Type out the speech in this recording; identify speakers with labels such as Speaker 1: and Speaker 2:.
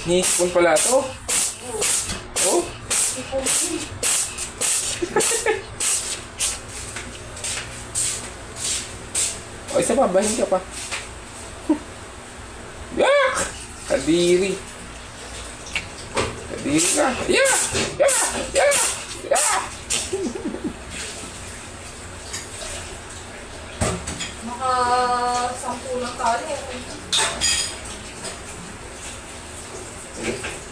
Speaker 1: Hipon pala to. Oh. O, isa pa, bahin ka pa. Yak! Kadiri. Kadiri ka. Yeah! Yeah! Yeah! Yeah!
Speaker 2: Maka-sampu lang tayo.
Speaker 1: Sige.